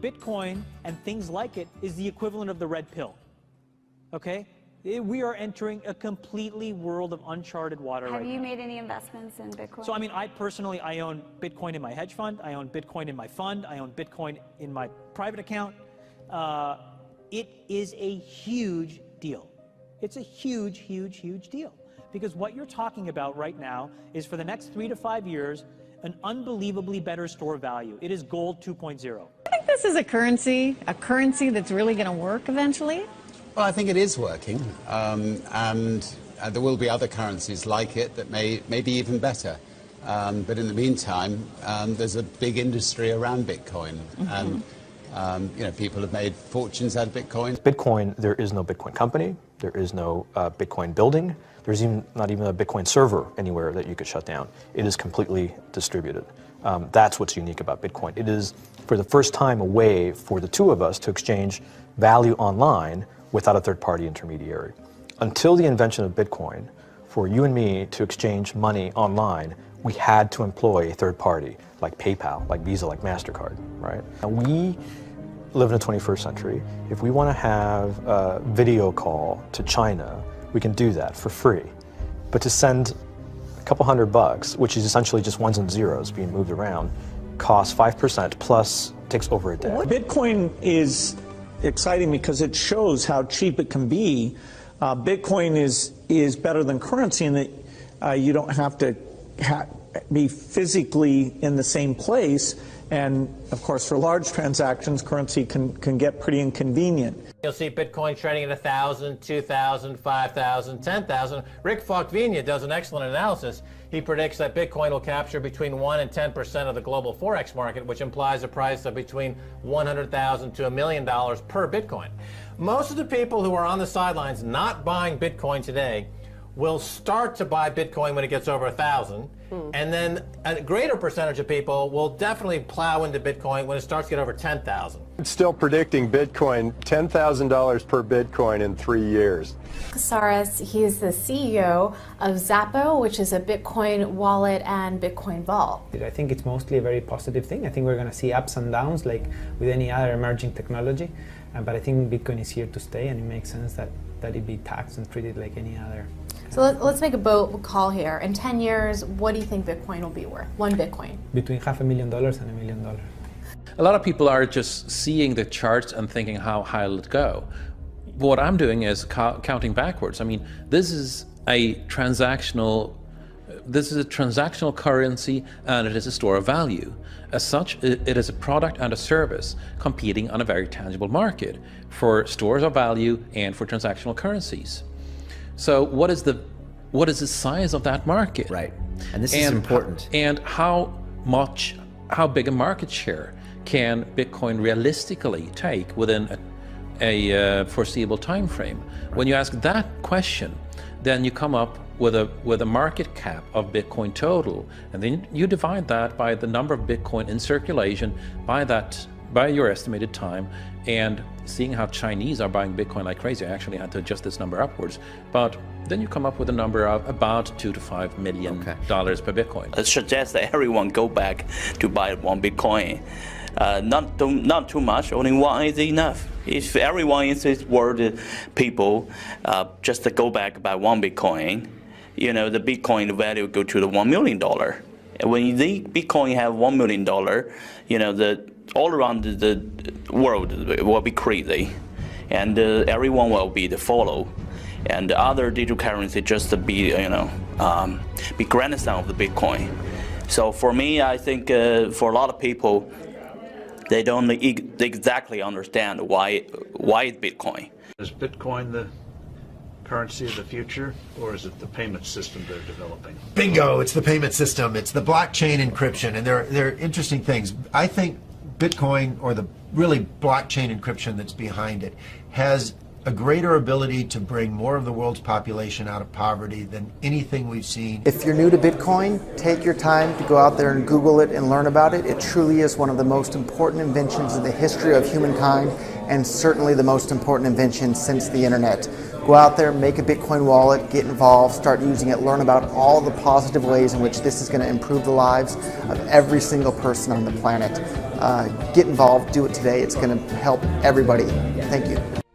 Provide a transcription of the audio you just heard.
Bitcoin and things like it is the equivalent of the red pill, okay? We are entering a completely world of uncharted water right now. Have you made any investments in Bitcoin? So, I mean, I personally own Bitcoin in my hedge fund. I own Bitcoin in my fund. I own Bitcoin in my private account. It is a huge deal. It's a huge, huge, huge deal. Because what you're talking about right now is for the next 3 to 5 years, an unbelievably better store value. It is gold 2.0. I think this is a currency that's really going to work eventually. Well, I think it is working, and there will be other currencies like it that may be even better. But in the meantime, there's a big industry around Bitcoin, and you know, people have made fortunes out of Bitcoin. Bitcoin, there is no Bitcoin company, there is no Bitcoin building, there's not even a Bitcoin server anywhere that you could shut down. It is completely distributed. That's what's unique about Bitcoin. It is, for the first time, a way for the two of us to exchange value online without a third-party intermediary. Until the invention of Bitcoin, for you and me to exchange money online, we had to employ a third party, like PayPal, like Visa, like MasterCard, right? And we live in the 21st century. If we want to have a video call to China, we can do that for free. But to send a couple $100, which is essentially just ones and zeros being moved around, costs 5% plus takes over a day. Bitcoin is exciting because it shows how cheap it can be. Bitcoin is better than currency in that you don't have to be physically in the same place. And of course, for large transactions, currency can get pretty inconvenient. You'll see Bitcoin trading at 1,000, 2,000, 5,000, 10,000. Rick Falkvinia does an excellent analysis. He predicts that Bitcoin will capture between 1 and 10% of the global Forex market, which implies a price of between $100,000 to $1 million per Bitcoin. Most of the people who are on the sidelines not buying Bitcoin today will start to buy Bitcoin when it gets over 1,000, and then a greater percentage of people will definitely plow into Bitcoin when it starts to get over 10,000. It's still predicting Bitcoin, $10,000 per Bitcoin in 3 years. Casares, he's the CEO of Zappo, which is a Bitcoin wallet and Bitcoin vault. I think it's mostly a very positive thing. I think we're going to see ups and downs like with any other emerging technology, but I think Bitcoin is here to stay, and it makes sense that it be taxed and treated like any other. So let's make a bold call here. In 10 years, what do you think Bitcoin will be worth? One Bitcoin? Between $500,000 and $1 million. A lot of people are just seeing the charts and thinking, how high will it go? What I'm doing is counting backwards. I mean, this is a transactional currency, and it is a store of value. As such, it is a product and a service competing on a very tangible market for stores of value and for transactional currencies. So what is the size of that market? Right, and this is important. And how big a market share can Bitcoin realistically take within a foreseeable time frame? Right. When you ask that question, then you come up with a market cap of Bitcoin total, and then you divide that by the number of Bitcoin in circulation by your estimated time, and seeing how Chinese are buying Bitcoin like crazy. I actually had to adjust this number upwards, but then you come up with a number of about $2 to $5 million per Bitcoin. I suggest that everyone go back to buy one Bitcoin. Not too much, only one is enough. If everyone in this world, people, just to go back buy one Bitcoin, you know, the Bitcoin value go to the $1 million. And when the Bitcoin have $1 million, you know, all around the world will be crazy, and everyone will be the follow, and the other digital currency just to be, you know, be grandson of the Bitcoin. So for me, I think for a lot of people, they don't exactly understand why Bitcoin. Is Bitcoin the currency of the future, or is it the payment system they're developing? Bingo! It's the payment system. It's the blockchain encryption, and they're interesting things. I think Bitcoin, or the really blockchain encryption that's behind it, has a greater ability to bring more of the world's population out of poverty than anything we've seen. If you're new to Bitcoin, take your time to go out there and Google it and learn about it. It truly is one of the most important inventions in the history of humankind, and certainly the most important invention since the internet. Go out there, make a Bitcoin wallet, get involved, start using it, learn about all the positive ways in which this is going to improve the lives of every single person on the planet. get involved, do it today. It's going to help everybody. Thank you.